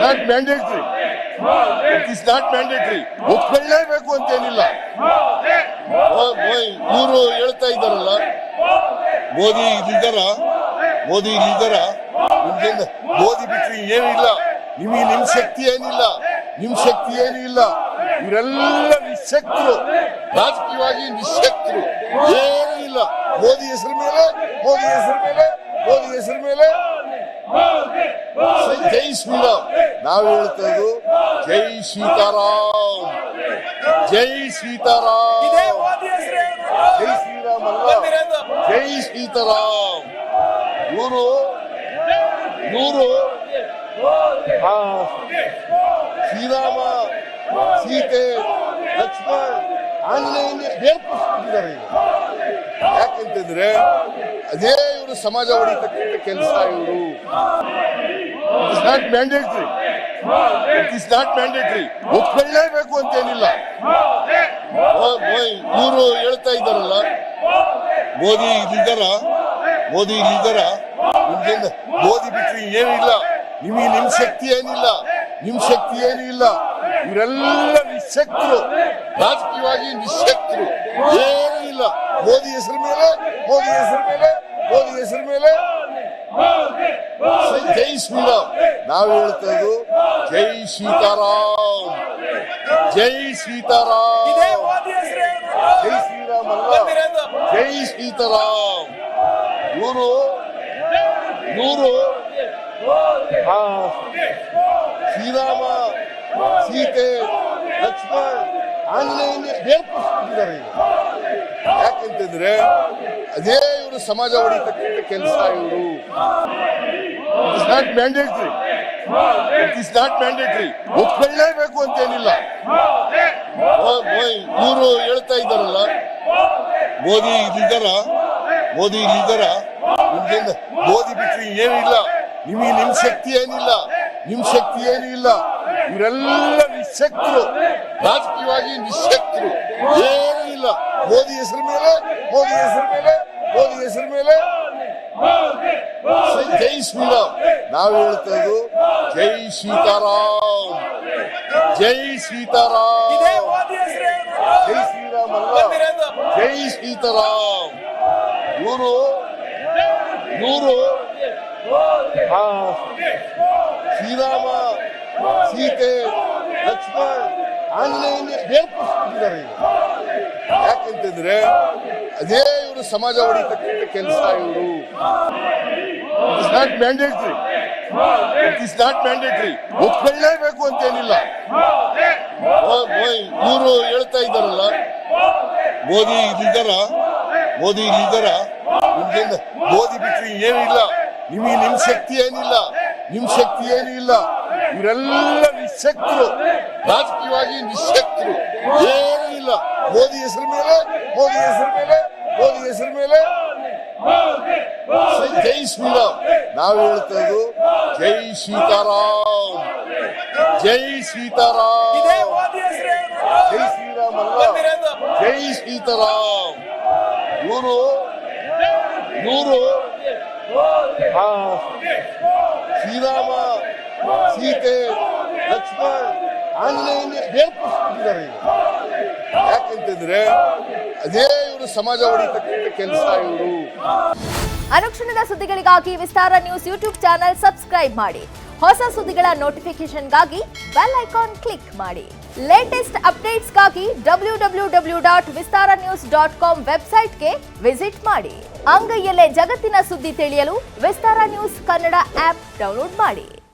Not mandatory. It is not mandatory. ಒಪ್ಕೊಳ್ಳೇಬೇಕು ಅಂತೇನಿಲ್ಲ. ಇವರು ಹೇಳ್ತಾ ಇದ್ದಾರಲ್ಲ, ಮೋದಿ ಇಲ್ಲಿದ್ದಾರ, ಮೋದಿ ಇಲ್ಲಿದ್ದಾರ, ಮೋದಿ ಬಿಟ್ರಿ ಏನಿಲ್ಲ, ನಿಮಗೆ ನಿಮ್ ಶಕ್ತಿ ಏನಿಲ್ಲ, ನಿಮ್ ಶಕ್ತಿ ಏನೂ ಇಲ್ಲ. ಇವರೆಲ್ಲ ನಿಶಕ್ತರು, ರಾಜಕೀಯವಾಗಿ ನಿಶಕ್ತರು, ಏನೂ ಇಲ್ಲ. ಮೋದಿ ಹೆಸರು ಮೇಲೆ, ಮೋದಿ ಹೆಸರು ಮೇಲೆ, ಮೋದಿ ಹೆಸರು ಮೇಲೆ ಜೈ ಶ್ರೀರಾಮ್. ನಾವು ಹೇಳ್ತಾ ಇದ್ದು ಜೈ ಸೀತಾರಾಮ್, ಜೈ ಸೀತಾರಾಮ್, ಜೈ ಶ್ರೀರಾಮ್ ಅಲ್ಲ, ಜೈ ಸೀತಾರಾಮ್. ಇವರು ಶ್ರೀರಾಮ, ಸೀತೆ, ಲಕ್ಷ್ಮಣ, ಆಂಜನೇಯನ ಬೇರ್ಪಡಿಸ್ಬಿಟ್ಟಿದ್ದಾರೆ. ಯಾಕೆಂತಂದ್ರೆ ಅದೇ ಇವರು ಸಮಾಜ ಹೊಡಿತಕ್ಕಂಥ ಕೆಲಸ. ಇವರು it is not mandatory. It is not mandatory. ಒಪ್ಕೊಳ್ಳೇಬೇಕು ಅಂತೇನಿಲ್ಲ. ಇವರು ಹೇಳ್ತಾ ಇದ್ದಾರಲ್ಲ, ಮೋದಿ ಇಲ್ಲಿದ್ದಾರ, ಮೋದಿ ಇಲ್ಲಿದ್ದಾರ, ಮೋದಿ ಬಿಟ್ರಿ ಏನಿಲ್ಲ, ನಿಮಗೆ ನಿಮ್ ಶಕ್ತಿ ಏನಿಲ್ಲ, ನಿಮ್ ಶಕ್ತಿ ಏನೂ ಇಲ್ಲ. ಇವರೆಲ್ಲ ನಿಶಕ್ತರು, ರಾಜಕೀಯವಾಗಿ ನಿಶಕ್ತರು, ಏನೂ ಇಲ್ಲ. ಮೋದಿ ಹೆಸರು ಮೇಲೆ, ಮೋದಿ ಹೆಸರು ಮೇಲೆ, ಮೋದಿ ಹೆಸರು ಮೇಲೆ ಜೈ ಶ್ರೀರಾಮ್. ನಾವು ಹೇಳ್ತಾ ಇದ್ದು ಜೈ ಸೀತಾರಾಮ್, ಜೈ ಸೀತಾರಾಮ್, ಜೈ ಶ್ರೀರಾಮ್ ಅಲ್ಲ, ಜೈ ಸೀತಾರಾಮ್. ಇವರು ಶ್ರೀರಾಮ, ಸೀತೆ, ಲಕ್ಷ್ಮಣ, ಆಂಜನೇಯನ ಬೇರ್ಪಡಿಸ್ಬಿಟ್ಟಿದ್ದಾರೆ. ಯಾಕೆಂತಂದ್ರೆ ಅದೇ ಇವರು ಸಮಾಜ ಹೊಡಿತಕ್ಕಂಥ ಕೆಲಸ. ಇವರು it is not mandatory. It is not mandatory. ಒಪ್ಕೊಳ್ಳೇಬೇಕು ಅಂತೇನಿಲ್ಲ. ಇವರು ಹೇಳ್ತಾ ಇದ್ದಾರಲ್ಲ, ಮೋದಿ ಇಲ್ಲಿದ್ದಾರ, ಮೋದಿ ಇಲ್ಲಿದ್ದಾರ, ಮೋದಿ ಬಿಟ್ರಿ ಏನಿಲ್ಲ, ನಿಮಗೆ ನಿಮ್ ಶಕ್ತಿ ಏನಿಲ್ಲ, ನಿಮ್ ಶಕ್ತಿ ಏನೂ ಇಲ್ಲ. ಇವರೆಲ್ಲ ನಿಶಕ್ತರು, ರಾಜಕೀಯವಾಗಿ ನಿಶಕ್ತರು, ಏನೂ ಇಲ್ಲ. ಮೋದಿ ಹೆಸರು ಮೇಲೆ, ಮೋದಿ ಹೆಸರು ಮೇಲೆ, ಮೋದಿ ಹೆಸರು ಮೇಲೆ ಜೈ ಶ್ರೀರಾಮ್. ನಾವು ಹೇಳ್ತಾ ಇದ್ದು ಜೈ ಸೀತಾರಾಮ್, ಜೈ ಸೀತಾರಾಮ್, ಜೈ ಶ್ರೀರಾಮ್ ಅಲ್ಲ, ಜೈ ಸೀತಾರಾಮ್. ಇವರು ಶ್ರೀರಾಮ, ಸೀತೆ, ಲಕ್ಷ್ಮಣ, ಆಂಜನೇಯನ ಬೇರ್ಪಡಿಸ್ಬಿಟ್ಟಿದ್ದಾರೆ. ಯಾಕೆಂತಂದ್ರೆ ಅದೇ ಇವರು ಸಮಾಜ ಹೊಡಿತಕ್ಕಂಥ ಕೆಲಸ. ಇವರು it is not mandatory. It is not mandatory. ಒಪ್ಕೊಳ್ಳೇಬೇಕು ಅಂತೇನಿಲ್ಲ. ಇವರು ಹೇಳ್ತಾ ಇದ್ದಾರಲ್ಲ, ಮೋದಿ ಇಲ್ಲಿದ್ದಾರ, ಮೋದಿ ಇಲ್ಲಿದ್ದಾರ, ಮೋದಿ ಬಿಟ್ರಿ ಏನಿಲ್ಲ, ನಿಮಗೆ ನಿಮ್ ಶಕ್ತಿ ಏನಿಲ್ಲ, ನಿಮ್ ಶಕ್ತಿ ಏನೂ ಇಲ್ಲ. ಇವರೆಲ್ಲ ನಿಶಕ್ತರು, ರಾಜಕೀಯವಾಗಿ ನಿಶಕ್ತರು, ಏನೂ ಇಲ್ಲ. ಮೋದಿ ಹೆಸರು ಮೇಲೆ, ಮೋದಿ ಹೆಸರು ಮೇಲೆ, ಮೋದಿ ಹೆಸರು ಮೇಲೆ ಜೈ ಶ್ರೀರಾಮ್. ನಾವು ಹೇಳ್ತಾ ಇದ್ದು ಜೈ ಸೀತಾರಾಮ್, ಜೈ ಸೀತಾರಾಮ್, ಜೈ ಶ್ರೀರಾಮ್ ಅಲ್ಲ, ಜೈ ಸೀತಾರಾಮ್. ಇವರು ಶ್ರೀರಾಮ, ಸೀತೆ, ಲಕ್ಷ್ಮಣ, ಆಂಜನೇಯನ ಬೇರ್ಪಡಿಸ್ಬಿಟ್ಟಿದ್ದಾರೆ. ಯಾಕೆಂತಂದ್ರೆ ಅದೇ ಇವರು ಸಮಾಜ ಹೊಡಿತಕ್ಕಂಥ ಕೆಲಸ. ಇವರು ಅನುಕ್ಷಣದ ಸುದ್ದಿಗಳಿಗಾಗಿ ವಿಸ್ತಾರ ನ್ಯೂಸ್ ಯೂಟ್ಯೂಬ್ ಚಾನೆಲ್ ಸಬ್ಸ್ಕ್ರೈಬ್ ಮಾಡಿ. ಹೊಸ ಸುದ್ದಿಗಳ ನೋಟಿಫಿಕೇಶನ್ಗಾಗಿ ಬೆಲ್ ಐಕಾನ್ ಕ್ಲಿಕ್ ಮಾಡಿ. ಲೇಟೆಸ್ಟ್ ಅಪ್ಡೇಟ್ಸ್ಗಾಗಿ www.vistaranews.com ವೆಬ್ಸೈಟ್ಗೆ ವಿಸಿಟ್ ಮಾಡಿ. ಅಂಗೈಯಲ್ಲೇ ಜಗತ್ತಿನ ಸುದ್ದಿ ತಿಳಿಯಲು ವಿಸ್ತಾರ ನ್ಯೂಸ್ ಕನ್ನಡ ಆಪ್ ಡೌನ್ಲೋಡ್ ಮಾಡಿ.